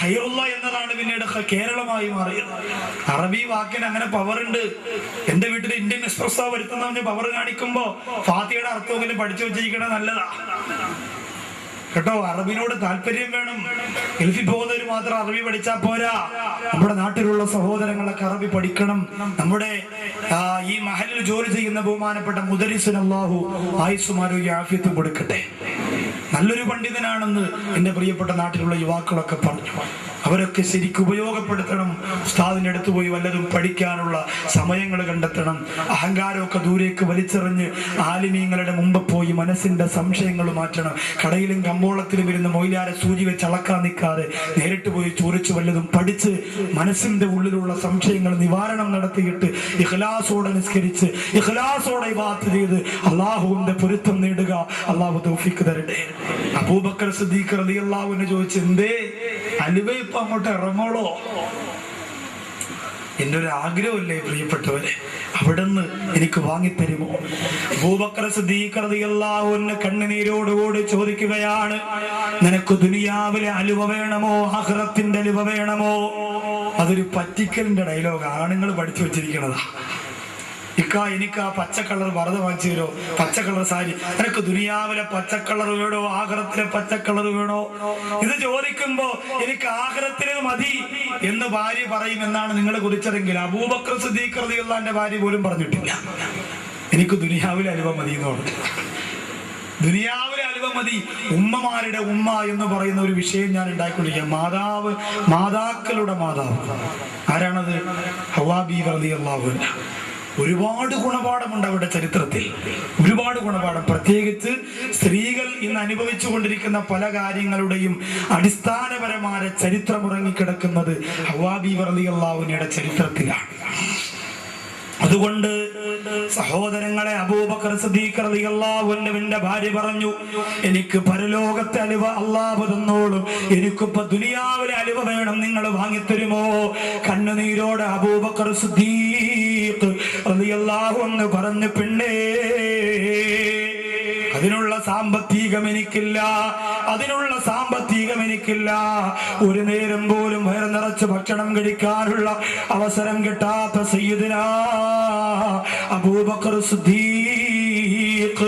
ഖൈറുള്ള എന്നതാണ് പിന്നീട് കേരളമായി മാറിയത്. അറബി വാക്കിന് അങ്ങനെ പവറുണ്ട്. എന്റെ വീട്ടിൽ ഇന്ത്യൻ എക്സ്പ്രസ്സോ വരുത്തുന്ന പവർ കാണിക്കുമ്പോ ഫാത്തിഹയുടെ അർത്ഥമെങ്കിലും പഠിച്ചു വെച്ചിരിക്കണത് നല്ലതാ കേട്ടോ. അറബിനോട് താല്പര്യം വേണം. ഗൾഫിൽ പോകുന്നവർ മാത്രം അറബി പഠിച്ചാൽ പോരാ. നമ്മുടെ നാട്ടിലുള്ള സഹോദരങ്ങളൊക്കെ അറബി പഠിക്കണം. നമ്മുടെ ഈ മഹലിൽ ജോലി ചെയ്യുന്ന ബഹുമാനപ്പെട്ട മുദരിസിന് അല്ലാഹു ആയുസ്സും ആരോഗ്യ ആഫിയത്തും കൊടുക്കട്ടെ. നല്ലൊരു പണ്ഡിതനാണെന്ന് എന്റെ പ്രിയപ്പെട്ട നാട്ടിലുള്ള യുവാക്കളൊക്കെ പറഞ്ഞു. അവരൊക്കെ ശരിക്കും ഉപയോഗപ്പെടുത്തണം. ഉസ്താദിന്റെ അടുത്ത് പോയി വല്ലതും പഠിക്കാനുള്ള സമയങ്ങൾ കണ്ടെത്തണം. അഹങ്കാരമൊക്കെ ദൂരേക്ക് വലിച്ചെറിഞ്ഞ് ആലിമീങ്ങളുടെ മുമ്പ് പോയി മനസ്സിന്റെ സംശയങ്ങൾ മാറ്റണം. കടയിലും കമ്പോളത്തിലും ഇരുന്ന് മൊയിലാരെ സൂചി വെച്ച് അളക്കാൻ നിൽക്കാതെ നേരിട്ട് പോയി ചോദിച്ച് വല്ലതും പഠിച്ച് മനസ്സിന്റെ ഉള്ളിലുള്ള സംശയങ്ങൾ നിവാരണം നടത്തിയിട്ട് ഇഖ്ലാസോടെ നിസ്കരിച്ച് ഇഖ്ലാസോടെ ഇബാദത്ത് ചെയ്ത് അള്ളാഹുവിന്റെ പൊരുത്തം നേടുക. അള്ളാഹു തൗഫീഖ് തരട്ടെ. അബൂബക്കർ സിദ്ദീഖ് റളിയല്ലാഹു അൻഹു ചോദിച്ചു, എന്തേ അലുവ ഇപ്പൊ അങ്ങോട്ട് ഇറങ്ങോളോ? എന്റെ ഒരു ആഗ്രഹമല്ലേ പ്രിയപ്പെട്ടവരെ, അവിടുന്ന് എനിക്ക് വാങ്ങിത്തരുമോ? അബൂബക്കർ സിദ്ദീഖ് റളിയല്ലാഹു അൻഹു കണ്ണുനീരോടുകൂടി ചോദിക്കുകയാണ്, നിനക്ക് ദുനിയാവിലെ അലുവ വേണമോ ആഖിറത്തിന്റെ അലുവ വേണമോ? അതൊരു പറ്റിക്കലിന്റെ ഡയലോഗ് ആണുങ്ങൾ പഠിച്ചു വെച്ചിരിക്കണതാ. എനിക്ക് ആ പച്ച കളർ വറുത വാങ്ങിച്ചു തരോ, പച്ച കളർ സാരി. നിനക്ക് ദുനിയാവിലെ പച്ച കളർ വേണോ ആഖിറത്തിലെ പച്ച കളർ വേണോ? ഇത് ചോദിക്കുമ്പോ എനിക്ക് ആഖിറത്തിലെ മതി എന്ന് ഭാര്യ പറയുമെന്നാണ് നിങ്ങൾ കുറിച്ചതെങ്കിൽ അബൂബക്കർ സിദ്ദീഖ് റളിയല്ലാഹു അൻഹുവിന്റെ ഭാര്യ പോലും പറഞ്ഞിട്ടില്ല എനിക്ക് ദുനിയാവിലെ അലുവ മതി എന്ന് പറഞ്ഞു. ദുനിയാവിലെ അലുവ മതി. ഉമ്മമാരുടെ ഉമ്മ എന്ന് പറയുന്ന ഒരു വിഷയം ഞാൻ ഉണ്ടാക്കിക്കൊണ്ടിരിക്കുക. മാതാക്കളുടെ മാതാവ് ആരാണത്? ഹവ്വാ ബീവി റളിയല്ലാഹു അൻഹ. ഒരുപാട് ഗുണപാഠമുണ്ട് അവരുടെ ചരിത്രത്തിൽ, ഒരുപാട് ഗുണപാഠം. പ്രത്യേകിച്ച് സ്ത്രീകൾ ഇന്ന് അനുഭവിച്ചു കൊണ്ടിരിക്കുന്ന പല കാര്യങ്ങളുടെയും അടിസ്ഥാനപരമായ ചരിത്രം ഉറങ്ങിക്കിടക്കുന്നത് ഹവ്വാ ബീവി റളിയല്ലാഹു അൻഹയുടെ ചരിത്രത്തിലാണ്. അതുകൊണ്ട് സഹോദരങ്ങളെ, അബൂബക്കർ സിദ്ദീഖ് റളിയല്ലാഹു അൻഹുവിന്റെ ഭാര്യ പറഞ്ഞു, എനിക്ക് പരലോകത്തെ അലുവ അല്ലാഹു തന്നോളും, എനിക്കിപ്പോ ദുനിയാവിലെ അലുവ വേണം, നിങ്ങൾ വാങ്ങിത്തരുമോ? കണ്ണുനീരോടെ അബൂബക്കർ സിദ്ദീഖ് റളിയല്ലാഹു അൻഹു പറഞ്ഞു, പെണ്ണേ, അതിനുള്ള സാമ്പത്തികം എനിക്കില്ല, അതിനുള്ള സാമ്പത്തികം എനിക്കില്ല. ഒരു നേരം പോലും വയറ് നിറച്ച് ഭക്ഷണം കഴിക്കാനുള്ള അവസരം കിട്ടാത്ത സയ്യിദുനാ അബൂബക്കർ സിദ്ദീഖ്.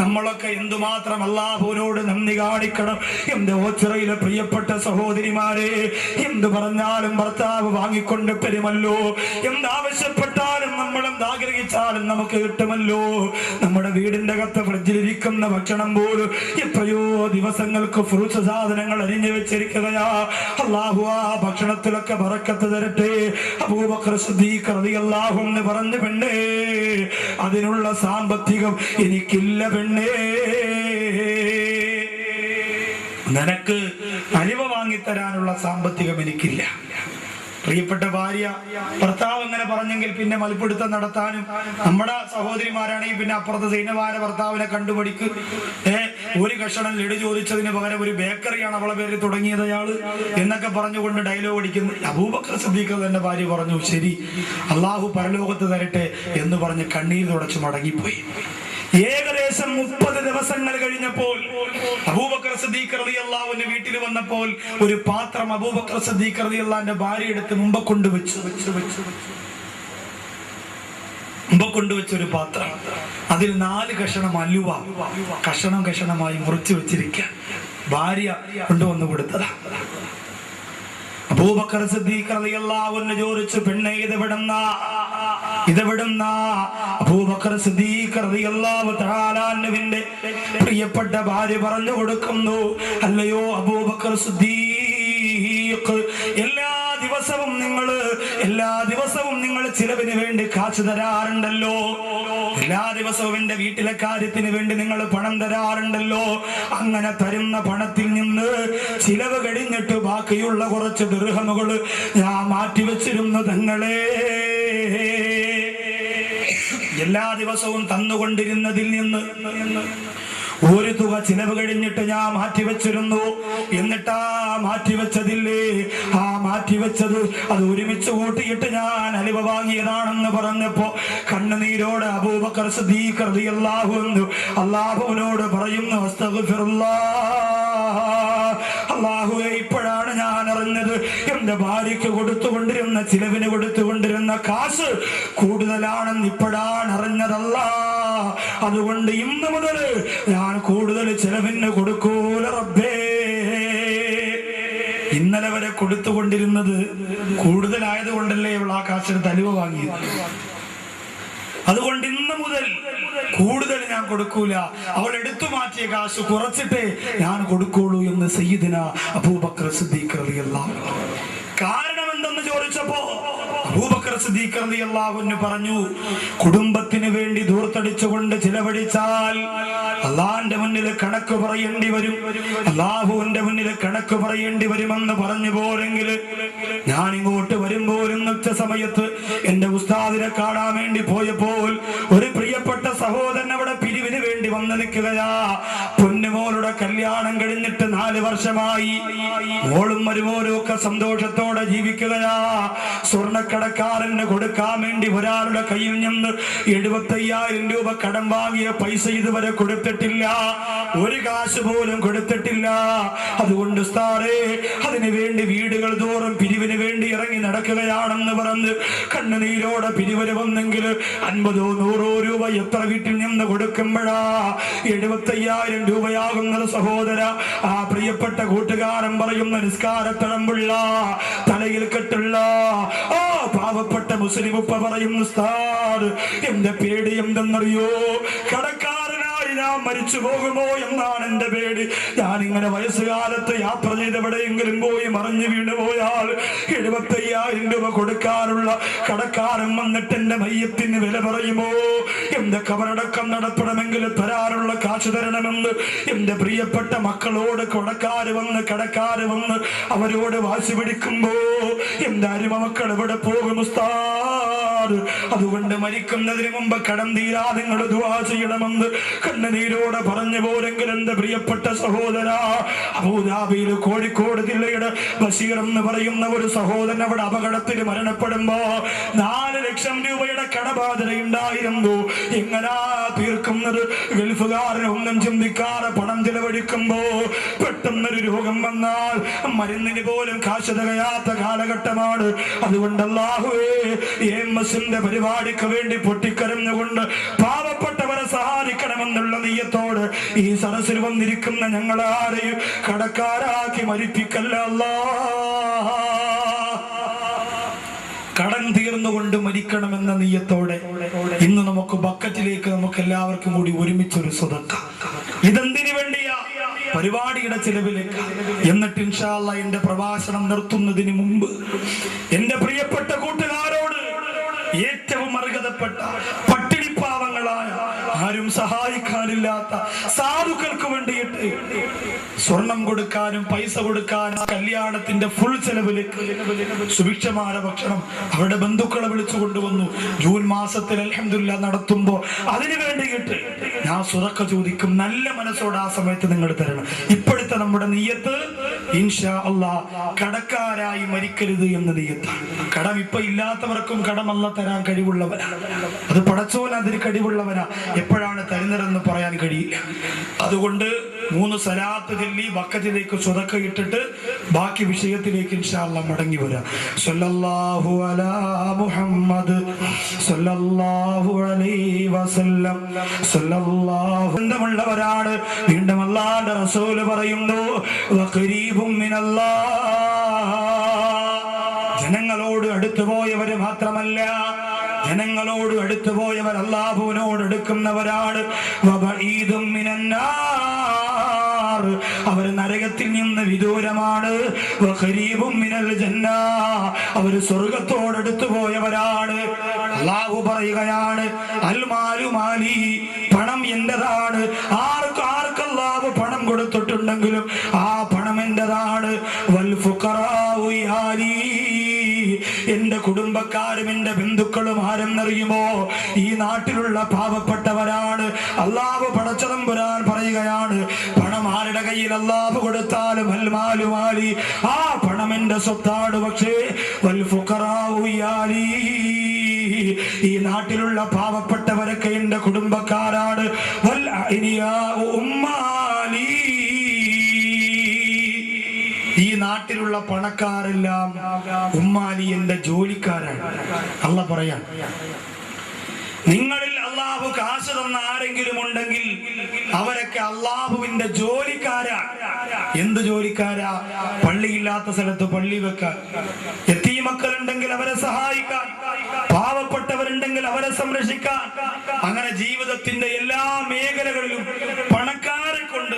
നമ്മളൊക്കെ എന്തുമാത്രം അല്ലാഹുവിനോട് നന്ദി കാണിക്കണം. എന്റെ ഓച്ചിറയിലെ പ്രിയപ്പെട്ട സഹോദരിമാരെ, എന്ത് പറഞ്ഞാലും ഭർത്താവ് വാങ്ങിക്കൊണ്ട് തരുമല്ലോ, എന്താവശ്യപ്പെട്ടാലും നമ്മൾ എന്താഗ്രഹിച്ചാലും നമുക്ക് കിട്ടുമല്ലോ. നമ്മുടെ വീടിന്റെ അകത്ത് ഫ്രിഡ്ജിലിരിക്കുന്ന ഭക്ഷണം പോലും എത്രയോ ദിവസങ്ങൾക്ക് ഫ്രൂട്ട്സ് സാധനങ്ങൾ അരിഞ്ഞു വെച്ചിരിക്കുകയാ. അല്ലാഹു ആ ഭക്ഷണത്തിലൊക്കെ ബറക്കത്ത് തരട്ടെ. അബൂബക്കർ സിദ്ദീഖ് റളിയല്ലാഹു അൻഹു പറഞ്ഞു, പെണ്ണേ, അതിനുള്ള സാമ്പത്തികം എനിക്കില്ല പെണ്ണേ, നിനക്ക് അലുവ വാങ്ങിത്തരാനുള്ള സാമ്പത്തികം എനിക്കില്ല. പ്രിയപ്പെട്ട ഭാര്യ, ഭർത്താവ് അങ്ങനെ പറഞ്ഞെങ്കിൽ പിന്നെ മൽപ്പിടുത്തം നടത്താനും, നമ്മുടെ സഹോദരിമാരാണെങ്കിൽ പിന്നെ അപ്പുറത്ത് സൈനവാന്റെ ഭർത്താവിനെ കണ്ടുപിടിക്ക്. ഒരു കഷണം ലഡു ചോദിച്ചതിന് പകരം ഒരു ബേക്കറിയാണ് അവളെ പേരിൽ തുടങ്ങിയത് അയാള് എന്നൊക്കെ പറഞ്ഞുകൊണ്ട് ഡയലോഗ് അടിക്കുന്നു. അബൂബക്കർ സിദ്ദീഖ് തന്റെ ഭാര്യ പറഞ്ഞു, ശരി, അള്ളാഹു പരലോകത്ത് തരട്ടെ എന്ന് പറഞ്ഞ് കണ്ണീർ തുടച്ച് മടങ്ങിപ്പോയി. ഏകദേശം 30 ദിവസങ്ങൾ കഴിഞ്ഞപ്പോൾ അബൂബക്കർ സിദ്ദീഖ് റളിയല്ലാഹു അൻഹു വീട്ടിൽ വന്നപ്പോൾ ഒരു പാത്രം അബൂബക്കർ സിദ്ദീഖ് റളിയല്ലാഹു അൻഹു ഭാര്യ എടുത്ത് മുമ്പ് കൊണ്ടുവച്ച ഒരു പാത്രം, അതിൽ 4 കഷണം അലുവ കഷണമായി മുറിച്ചു വെച്ചിരിക്കുക. ഭാര്യ കൊണ്ടുവന്ന് കൊടുത്തതാ. അബൂബക്കർ സിദ്ദീഖ് റളിയല്ലാഹു അൻഹു ചോദിച്ചു, പെണ്ണേ, ഇതെവിടുന്നാ? അബൂബക്കർ സിദ്ദീഖ് റളിയല്ലാഹു തആല അൻഹുവിന്റെ പ്രിയപ്പെട്ട ഭാര്യ പറഞ്ഞു കൊടുക്കുന്നു, അല്ലയോ അബൂബക്കർ സിദ്ദീഖ്, എല്ലാ ദിവസവും നിങ്ങൾ ചിലവിന് വേണ്ടി കാശ് തരാറുണ്ടല്ലോ, എല്ലാ ദിവസവും എന്റെ വീട്ടിലെ കാര്യത്തിന് വേണ്ടി നിങ്ങൾ പണം തരാറുണ്ടല്ലോ. അങ്ങനെ തരുന്ന പണത്തിൽ നിന്ന് ചിലവ് കഴിഞ്ഞിട്ട് ബാക്കിയുള്ള കുറച്ച് ദിർഹമുകൾ ഞാൻ മാറ്റിവെച്ചിരുന്നു തങ്ങളെ. എല്ലാ ദിവസവും തന്നുകൊണ്ടിരുന്നതിൽ നിന്ന് ഒരു തുക ചിലവ് കഴിഞ്ഞിട്ട് ഞാൻ മാറ്റിവെച്ചിരുന്നു. എന്നിട്ടാ മാറ്റിവെച്ചതില്ലേ, ആ മാറ്റിവെച്ചത് അത് ഒരുമിച്ച് കൂട്ടിയിട്ട് ഞാൻ അലുവ വാങ്ങിയതാണെന്ന് പറഞ്ഞപ്പോ കണ്ണുനീരോടെ അബൂബക്കർ സിദ്ദീഖ് റളിയല്ലാഹു അൻഹു അല്ലാഹുവിനോട് പറയുന്നു, അസ്തഗ്ഫിറുല്ലാഹ്, അല്ലാഹുവേ, ഇപ്പോഴാണ് ഞാൻ അറിഞ്ഞത് എന്റെ ഭാര്യയ്ക്ക് കൊടുത്തുകൊണ്ടിരുന്ന ചിലവിന് കൊടുത്തുകൊണ്ടിരുന്ന കാശ് കൂടുതലാണെന്ന് ഇപ്പോഴാണ് അറിഞ്ഞതല്ല. അതുകൊണ്ട് ഇന്ന് മുതൽ ഞാൻ കൂടുതൽ ചിലവിന് കൊടുക്കൂല റബ്ബേ. ഇന്നലെ വരെ കൊടുത്തുകൊണ്ടിരുന്നത് കൂടുതലായത് കൊണ്ടല്ലേ അവൾ ആ കാശെടുത്ത് അലുവ വാങ്ങിയത്. അതുകൊണ്ട് ഇന്ന് മുതൽ കൂടുതൽ ഞാൻ കൊടുക്കൂല, അവൾ എടുത്തു മാറ്റിയ കാശ് കുറച്ചിട്ടേ ഞാൻ കൊടുക്കുള്ളൂ എന്ന് സയ്യിദുന അബൂബക്കർ സിദ്ദീഖ് റളിയല്ലാഹു അൻഹു. കാരണം എന്തെന്ന് ചോദിച്ചപ്പോ അബൂബക്കർ സിദ്ദീഖ് റളിയല്ലാഹു അൻഹു പറഞ്ഞു, കുടുംബത്തിന് വേണ്ടി ദൂർത്തടിച്ചുകൊണ്ട് ചിലവഴിച്ചാൽ അള്ളാന്റെ മുന്നിൽ കണക്ക് പറയേണ്ടി വരും, അള്ളാഹുവിന്റെ മുന്നിൽ കണക്ക് പറയേണ്ടി വരുമെന്ന് പറഞ്ഞു പോരെങ്കിൽ ഞാൻ ഇങ്ങോട്ട് വരുമ്പോഴും ഉച്ച സമയത്ത് എന്റെ ഉസ്താദിനെ കാണാൻ വേണ്ടി പോയപ്പോൾ ഒരു പ്രിയപ്പെട്ട സഹോദരൻ അവിടെ പിരിവിന് വേണ്ടി വന്നു നിൽക്കുകയാ. പൊന്നുമോളുടെ കല്യാണം കഴിഞ്ഞിട്ട് 4 വർഷമായി. മോളും മരുമോനും ഒക്കെ സന്തോഷത്തോടെ ജീവിക്കുകയാ. സ്വർണ്ണക്കടക്കാരന് കൊടുക്കാൻ വേണ്ടി ഒരാളുടെ കയ്യിൽ നിന്ന് 75,000 രൂപ കടം വാങ്ങിയ പൈസ ഇതുവരെ കൊടുത്തിട്ടില്ല, ഒരു കാശ് പോലും കൊടുത്തിട്ടില്ല. അതുകൊണ്ട് ഉസ്താദേ, അതിനു വേണ്ടി വീടുകൾ തോറും പിരിവിന് വേണ്ടി ഇറങ്ങി നടക്കുകയാണെന്ന് പറഞ്ഞ് കണ്ണുനീരോടെ പിരിവിന് വന്നെങ്കിൽ 50 100 രൂപ എത്ര വീട്ടിൽ നിന്ന് കൊടുക്കുമ്പോഴാ 75,000 രൂപയാകുന്നത് സഹോദര. ആ പ്രിയപ്പെട്ട കൂട്ടുകാരൻ പറയുന്ന നിസ്കാരത്തഴമ്പുള്ള തലയിൽ കെട്ടുള്ള ആ പാവപ്പെട്ട മുസ്ലിം ഉപ്പ പറയുന്ന ഉസ്താദ്, എന്റെ പേടി എന്തെന്നറിയോ? കടക്കാരനായി ഞാൻ മരിച്ചു പോകുമോ എന്നാണ് എന്റെ പേടി. ഞാൻ ഇങ്ങനെ വയസ്സുകാലത്ത് യാത്ര ചെയ്ത് എവിടെയെങ്കിലും പോയി മറിഞ്ഞു വീണു പോയാൽ 75,000 രൂപ കൊടുക്കാനുള്ള കടക്കാരൻ വന്നിട്ട് എന്റെ മയ്യത്തിന് വില പറയുമോ? എന്റെ കബറടക്കം നടത്തണമെങ്കിൽ തരാറുള്ള കാശ് തരണമെന്ന് എന്റെ പ്രിയപ്പെട്ട മക്കളോട് കടക്കാര് വന്ന് അവരോട് വാശി പിടിക്കുമ്പോ എന്റെ അരുമ മക്കൾ എവിടെ പോകും ഉസ്താദ്? അതുകൊണ്ട് മരിക്കുന്നതിന് മുമ്പ് കടം തീരാ നിങ്ങൾ ദുആ ചെയ്യണമെന്ന് കണ്ണുനീരോടെ പറഞ്ഞു പോരെങ്കിൽ എന്റെ പ്രിയപ്പെട്ട സഹോദര, അബൂദാബിയിൽ കോഴിക്കോട് ജില്ലയുടെ ബഷീർ എന്ന് പറയുന്ന ഒരു സഹോദരൻ അവിടെ അപകടത്തിൽ മരണപ്പെടുമ്പോ 4 ലക്ഷം രൂപയുടെ കടബാധ്യത ഉണ്ടായിരുന്നു. എങ്ങനാ തീർക്കുന്നത്? ഗൾഫുകാരന് ഒന്നും ചിന്തിക്കാതെ പണം ചെലവഴിക്കുമ്പോ പെട്ടെന്നൊരു രോഗം വന്നാൽ മരുന്നിന് പോലും കാശ് തികയാത്ത കാലഘട്ടമാണ്. അതുകൊണ്ട് അല്ലാഹുവേ, എംഎസിന്റെ പരിപാടിക്ക് വേണ്ടി പൊട്ടിക്കരഞ്ഞുകൊണ്ട് പാവപ്പെട്ടവരെ സഹായിക്കണമെന്നുള്ള നിയ്യത്തോട് ഈ സദസ്സിൽ വന്നിരിക്കുന്ന ഞങ്ങളാരെയും കടക്കാരാക്കി മരിപ്പിക്കല്ല അല്ലാഹ്. കടം തീർന്നുകൊണ്ട് മരിക്കണമെന്ന നിയ്യത്തോടെ ഇന്ന് നമുക്ക് ബക്കറ്റിലേക്ക് നമുക്ക് എല്ലാവർക്കും കൂടി ഒരുമിച്ചൊരു സ്വതക്ക. ഇതെന്തിനു വേണ്ടിയാ? പരിപാടിയുടെ ചിലവിലേക്ക്. എന്നിട്ട് ഇൻഷാ അല്ലാഹ് എന്റെ പ്രഭാഷണം നിർത്തുന്നതിന് മുമ്പ് എന്റെ പ്രിയപ്പെട്ട കൂട്ടുകാരോട് ഏറ്റവും അർഹതപ്പെട്ട പട്ടിണിപ്പാവങ്ങളായ ആരും സഹായിക്കാനില്ലാത്ത സാധുക്കൾക്ക് വേണ്ടിയിട്ട് സ്വർണം കൊടുക്കാനും പൈസ കൊടുക്കാനും കല്യാണത്തിന്റെ ഫുൾ ചെലവിലേക്ക് സുഭിക്ഷമായ ഭക്ഷണം അവരുടെ ബന്ധുക്കളെ വിളിച്ചു കൊണ്ടുവന്നു. ജൂൺ മാസത്തിൽ അൽഹംദുലില്ലാഹ് നടത്തുമ്പോ അതിനു വേണ്ടിയിട്ട് ഞാൻ സ്വതക്ക ചോദിക്കും. നല്ല മനസ്സോടെ ആ സമയത്ത് നിങ്ങൾ തരണം. ഇപ്പോഴത്തെ നമ്മുടെ നിയ്യത്ത് ഇൻഷാ അല്ലാഹ് കടക്കാരായി മരിക്കരുത് എന്ന നിയ്യത്താണ്. കടം ഇപ്പൊ ഇല്ലാത്തവർക്കും കടമല്ല തരാൻ കഴിവുള്ളവനാ. അത് പടച്ചോൻ അതിന് കഴിവുള്ളവനാ. എപ്പോഴാണ് തരുന്നതെന്ന് പറയാൻ കഴിയില്ല. അതുകൊണ്ട് 3 സലാത്ത് ചൊല്ലി ബക്കറ്റിലേക്ക് സ്വതക്ക ഇട്ടിട്ട് ബാക്കി വിഷയത്തിലേക്ക് ഇൻഷാ അല്ലാഹ് മടങ്ങി വരാം. സ്വല്ലല്ലാഹു അലാ മുഹമ്മദ് സ്വല്ലല്ലാഹു അലൈഹി വസല്ലം സ്വല്ലല്ലാഹു. ബന്ധമുള്ളവരാണ്. വീണ്ടും അല്ലാഹുവിന്റെ റസൂൽ പറയുന്നു, വഖരീബും മിനല്ലാഹ്. ജനങ്ങളോട് അടുത്തുപോയവര് മാത്രമല്ല, ജനങ്ങളോട് അടുത്തുപോയവർ അല്ലാഹുവിനോട് അടുക്കുന്നവരാണ്. വബഈദും മിനന്നാർ. അവർ നരകത്തിൽ നിന്ന് വിദൂരമാണ്. വഖരീബും മിനൽ ജന്ന. അവർ സ്വർഗ്ഗത്തോട് അടുത്തുപോയവരാണ്. അല്ലാഹു പറയുകയാണ്, അൽ മാലു മാലി. പണം എന്റേതാണ്. ആർക്ക് അല്ലാഹു പണം കൊടുത്തിട്ടുണ്ടെങ്കിലും ആ പണം എന്റേതാണ്. വൽ ഫുഖറാഉ യാലി. എന്റെ കുടുംബക്കാരും എന്റെ ബന്ധുക്കളും ആരെന്നറിയുമോ? ഈ നാട്ടിലുള്ള പാവപ്പെട്ടവരാണ്. അല്ലാഹു പടച്ചതമ്പുരാൻ പറയുകയാണ്, പണം ആരുടെ കയ്യിൽ അല്ലാഹു കൊടുത്താലും അൽ മാലു മാലി, ആ പണം എന്റെ സ്വത്താണ്. പക്ഷേ വൽ ഫുഖറാഉ യാലി. ഈ നാട്ടിലുള്ള പാവപ്പെട്ടവരൊക്കെ എന്റെ കുടുംബക്കാരാണ്. വൽ അഅ്നിയാഉ ഉമ്മാലി. ഈ നാട്ടിലുള്ള പണക്കാരെല്ലാം ഉമ്മാലിയന്റെ ജോലിക്കാരാണ്. അല്ലാഹ് പറയാൻ, നിങ്ങളിൽ അള്ളാഹു കാശ് തന്ന ആരെങ്കിലും ഉണ്ടെങ്കിൽ അവരൊക്കെ അള്ളാഹുവിന്റെ ജോലിക്കാരാണ്. എന്ത് ജോലിക്കാരാ? പള്ളിയില്ലാത്ത സ്ഥലത്ത് പള്ളി വെക്കാൻ, യതീമക്കളുണ്ടെങ്കിൽ അവരെ സഹായിക്കാൻ, പാവപ്പെട്ടവരുണ്ടെങ്കിൽ അവരെ സംരക്ഷിക്കാൻ, അങ്ങനെ ജീവിതത്തിന്റെ എല്ലാ മേഖലകളിലും പണക്കാരെ കൊണ്ട്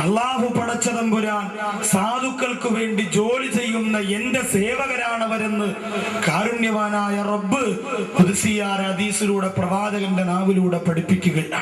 അള്ളാഹു പടച്ച തമ്പുരാൻ സാധുക്കൾക്ക് വേണ്ടി ജോലി ചെയ്യുന്ന എന്റെ സേവകരാണവരെന്ന് കാരുണ്യവാനായ റബ്ബ് ഖുദ്സിയായ ഹദീസിലൂടെ പ്രവാചകന്റെ നാവിലൂടെ പഠിപ്പിക്കുകയാണ്.